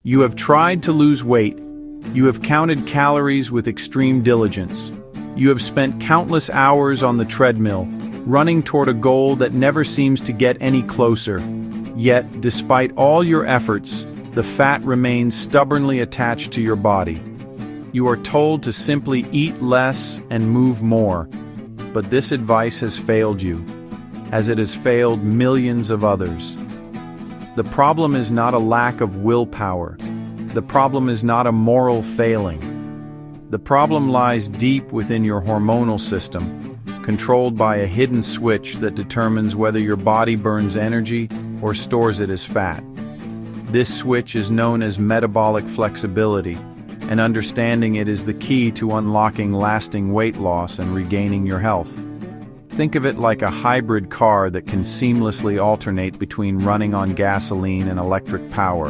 You have tried to lose weight. You have counted calories with extreme diligence. You have spent countless hours on the treadmill, running toward a goal that never seems to get any closer. Yet, despite all your efforts, the fat remains stubbornly attached to your body. You are told to simply eat less and move more. But this advice has failed you, as it has failed millions of others. The problem is not a lack of willpower. The problem is not a moral failing. The problem lies deep within your hormonal system, controlled by a hidden switch that determines whether your body burns energy or stores it as fat. This switch is known as metabolic flexibility, and understanding it is the key to unlocking lasting weight loss and regaining your health. Think of it like a hybrid car that can seamlessly alternate between running on gasoline and electric power.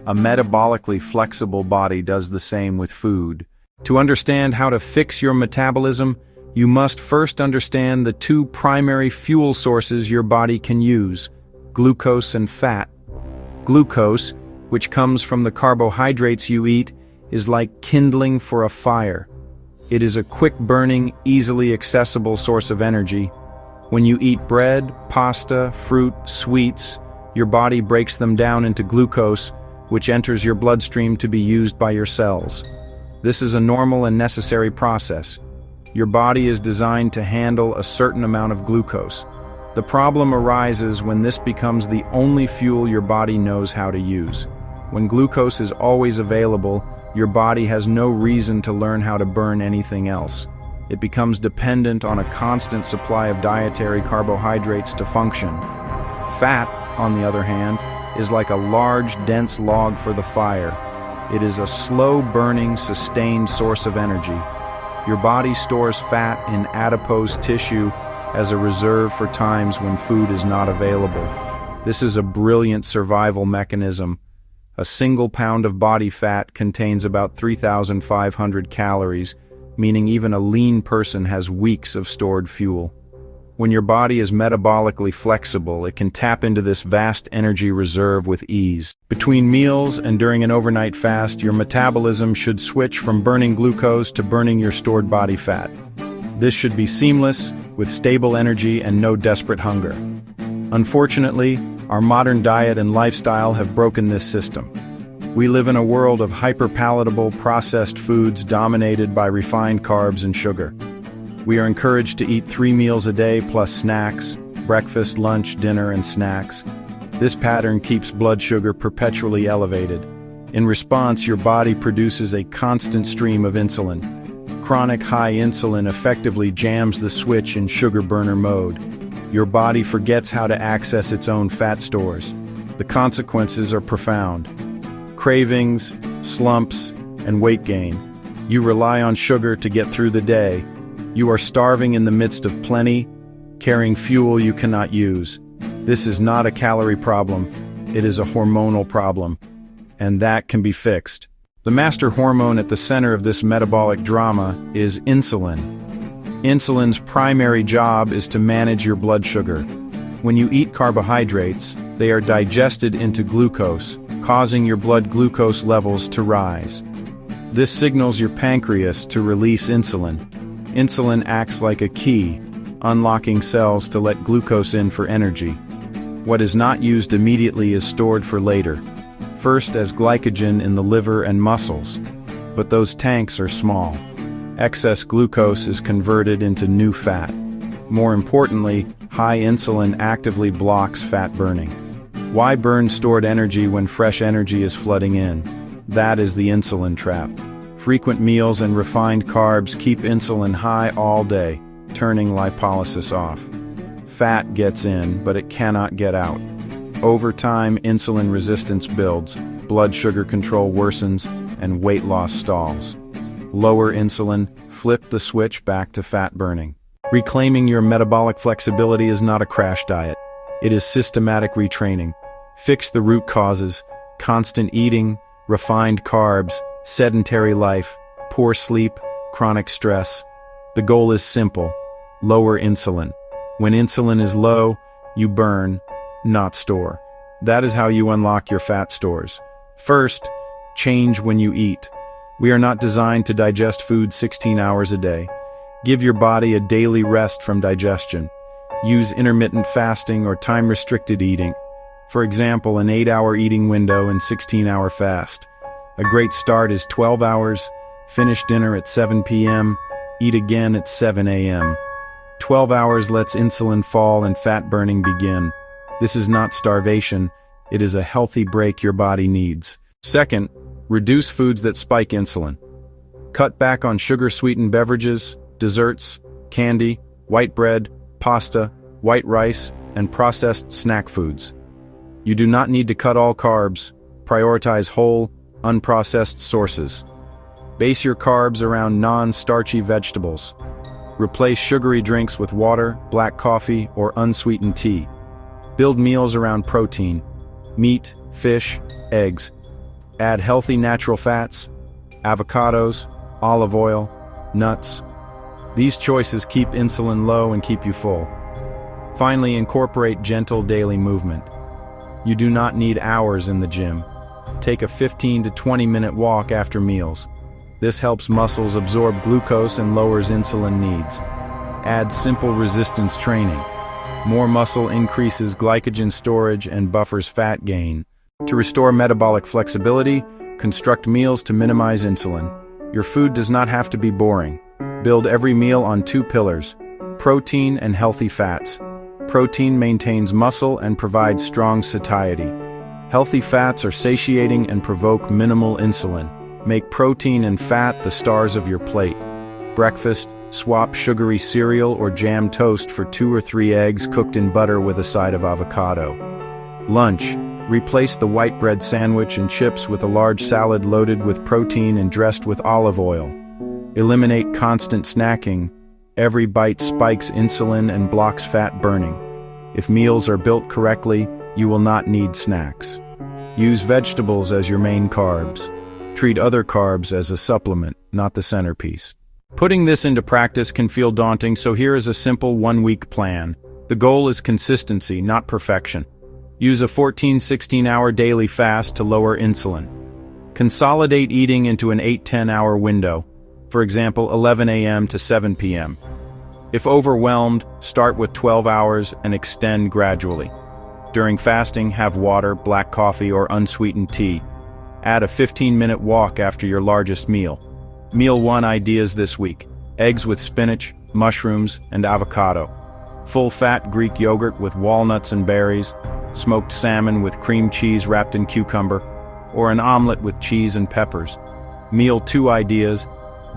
A metabolically flexible body does the same with food. To understand how to fix your metabolism, you must first understand the two primary fuel sources your body can use: glucose and fat. Glucose, which comes from the carbohydrates you eat, is like kindling for a fire. It is a quick-burning, easily accessible source of energy. When you eat bread, pasta, fruit, sweets, your body breaks them down into glucose, which enters your bloodstream to be used by your cells. This is a normal and necessary process. Your body is designed to handle a certain amount of glucose. The problem arises when this becomes the only fuel your body knows how to use. When glucose is always available, your body has no reason to learn how to burn anything else. It becomes dependent on a constant supply of dietary carbohydrates to function. Fat, on the other hand, is like a large, dense log for the fire. It is a slow-burning, sustained source of energy. Your body stores fat in adipose tissue as a reserve for times when food is not available. This is a brilliant survival mechanism. A single pound of body fat contains about 3,500 calories, meaning even a lean person has weeks of stored fuel. When your body is metabolically flexible, it can tap into this vast energy reserve with ease. Between meals and during an overnight fast, your metabolism should switch from burning glucose to burning your stored body fat. This should be seamless, with stable energy and no desperate hunger. Unfortunately, our modern diet and lifestyle have broken this system. We live in a world of hyper-palatable processed foods dominated by refined carbs and sugar. We are encouraged to eat 3 meals a day plus snacks, breakfast, lunch, dinner, and snacks. This pattern keeps blood sugar perpetually elevated. In response, your body produces a constant stream of insulin. Chronic high insulin effectively jams the switch in sugar burner mode. Your body forgets how to access its own fat stores. The consequences are profound. Cravings, slumps, and weight gain. You rely on sugar to get through the day. You are starving in the midst of plenty, carrying fuel you cannot use. This is not a calorie problem, it is a hormonal problem, and that can be fixed. The master hormone at the center of this metabolic drama is insulin. Insulin's primary job is to manage your blood sugar. When you eat carbohydrates, they are digested into glucose, causing your blood glucose levels to rise. This signals your pancreas to release insulin. Insulin acts like a key, unlocking cells to let glucose in for energy. What is not used immediately is stored for later, first as glycogen in the liver and muscles, but those tanks are small. Excess glucose is converted into new fat. More importantly, high insulin actively blocks fat burning. Why burn stored energy when fresh energy is flooding in? That is the insulin trap. Frequent meals and refined carbs keep insulin high all day, turning lipolysis off. Fat gets in, but it cannot get out. Over time, insulin resistance builds, blood sugar control worsens, and weight loss stalls. Lower insulin, flip the switch back to fat burning. Reclaiming your metabolic flexibility is not a crash diet. It is systematic retraining. Fix the root causes: constant eating, refined carbs, sedentary life, poor sleep, chronic stress. The goal is simple: lower insulin. When insulin is low, you burn, not store. That is how you unlock your fat stores. First, Change when you eat. We are not designed to digest food 16 hours a day. Give your body a daily rest from digestion. Use intermittent fasting or time-restricted eating. For example, an 8-hour eating window and 16-hour fast. A great start is 12 hours, finish dinner at 7 p.m., eat again at 7 a.m. 12 hours lets insulin fall and fat burning begin. This is not starvation, it is a healthy break your body needs. Second, reduce foods that spike insulin. Cut back on sugar-sweetened beverages, desserts, candy, white bread, pasta, white rice, and processed snack foods. You do not need to cut all carbs. Prioritize whole, unprocessed sources. Base your carbs around non-starchy vegetables. Replace sugary drinks with water, black coffee, or unsweetened tea. Build meals around protein, meat, fish, eggs. Add healthy natural fats, avocados, olive oil, nuts. These choices keep insulin low and keep you full. Finally, incorporate gentle daily movement. You do not need hours in the gym. Take a 15 to 20-minute walk after meals. This helps muscles absorb glucose and lowers insulin needs. Add simple resistance training. More muscle increases glycogen storage and buffers fat gain. To restore metabolic flexibility, construct meals to minimize insulin. Your food does not have to be boring. Build every meal on 2 pillars: protein and healthy fats. Protein maintains muscle and provides strong satiety. Healthy fats are satiating and provoke minimal insulin. Make protein and fat the stars of your plate. Breakfast, swap sugary cereal or jam toast for 2 or 3 eggs cooked in butter with a side of avocado. Lunch, replace the white bread sandwich and chips with a large salad loaded with protein and dressed with olive oil. Eliminate constant snacking. Every bite spikes insulin and blocks fat burning. If meals are built correctly, you will not need snacks. Use vegetables as your main carbs. Treat other carbs as a supplement, not the centerpiece. Putting this into practice can feel daunting, so here is a simple 1-week plan. The goal is consistency, not perfection. Use a 14-16-hour daily fast to lower insulin. Consolidate eating into an 8-10-hour window, for example 11 a.m. to 7 p.m. If overwhelmed, start with 12 hours and extend gradually. During fasting, have water, black coffee, or unsweetened tea. Add a 15-minute walk after your largest meal. Meal 1 ideas this week: eggs with spinach, mushrooms, and avocado. Full-fat Greek yogurt with walnuts and berries, smoked salmon with cream cheese wrapped in cucumber, or an omelet with cheese and peppers. Meal 2 ideas: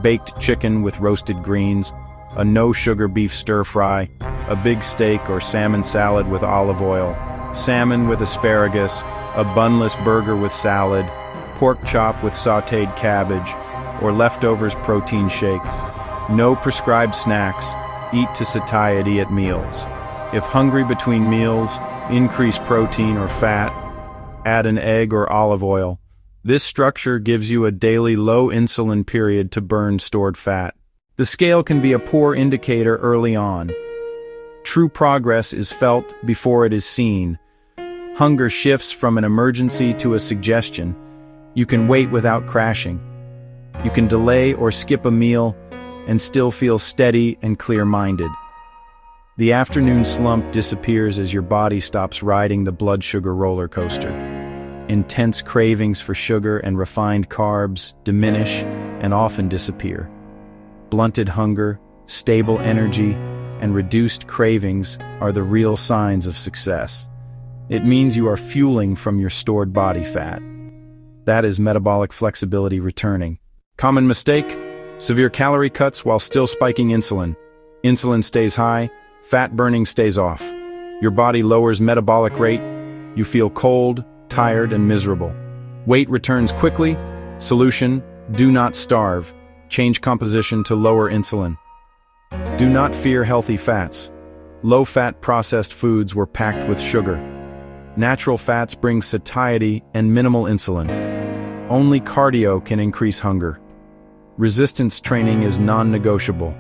baked chicken with roasted greens, a no-sugar beef stir-fry, a big steak or salmon salad with olive oil, salmon with asparagus, a bunless burger with salad, pork chop with sautéed cabbage, or leftovers protein shake. No prescribed snacks. Eat to satiety at meals. If hungry between meals, increase protein or fat. Add an egg or olive oil. This structure gives you a daily low insulin period to burn stored fat. The scale can be a poor indicator early on. True progress is felt before it is seen. Hunger shifts from an emergency to a suggestion. You can wait without crashing. You can delay or skip a meal and still feel steady and clear-minded. The afternoon slump disappears as your body stops riding the blood sugar roller coaster. Intense cravings for sugar and refined carbs diminish and often disappear. Blunted hunger, stable energy, and reduced cravings are the real signs of success. It means you are fueling from your stored body fat. That is metabolic flexibility returning. Common mistake: severe calorie cuts while still spiking insulin. Insulin stays high, fat burning stays off. Your body lowers metabolic rate, you feel cold, tired, and miserable. Weight returns quickly. Solution: do not starve. Change composition to lower insulin. Do not fear healthy fats. Low-fat processed foods were packed with sugar. Natural fats bring satiety and minimal insulin. Only cardio can increase hunger. Resistance training is non-negotiable.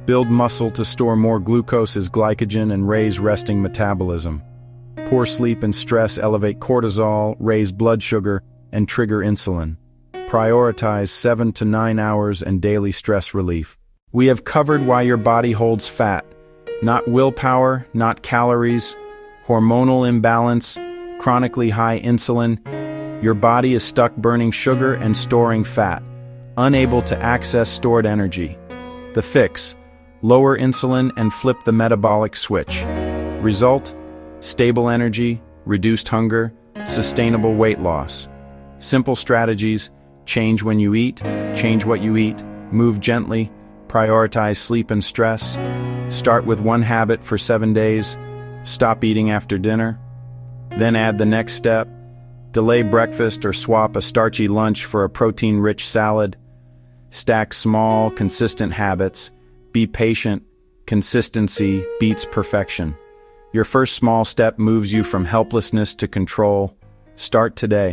Build muscle to store more glucose as glycogen and raise resting metabolism. Poor sleep and stress elevate cortisol, raise blood sugar, and trigger insulin. Prioritize 7 to 9 hours and daily stress relief. We have covered why your body holds fat. Not willpower, not calories, hormonal imbalance, chronically high insulin. Your body is stuck burning sugar and storing fat, unable to access stored energy. The fix: lower insulin and flip the metabolic switch. Result: stable energy, reduced hunger, sustainable weight loss. Simple strategies: change when you eat, change what you eat, move gently, prioritize sleep and stress. Start with one habit for 7 days, stop eating after dinner. Then add the next step: delay breakfast or swap a starchy lunch for a protein-rich salad. Stack small, consistent habits. Be patient. Consistency beats perfection. Your first small step moves you from helplessness to control. Start today.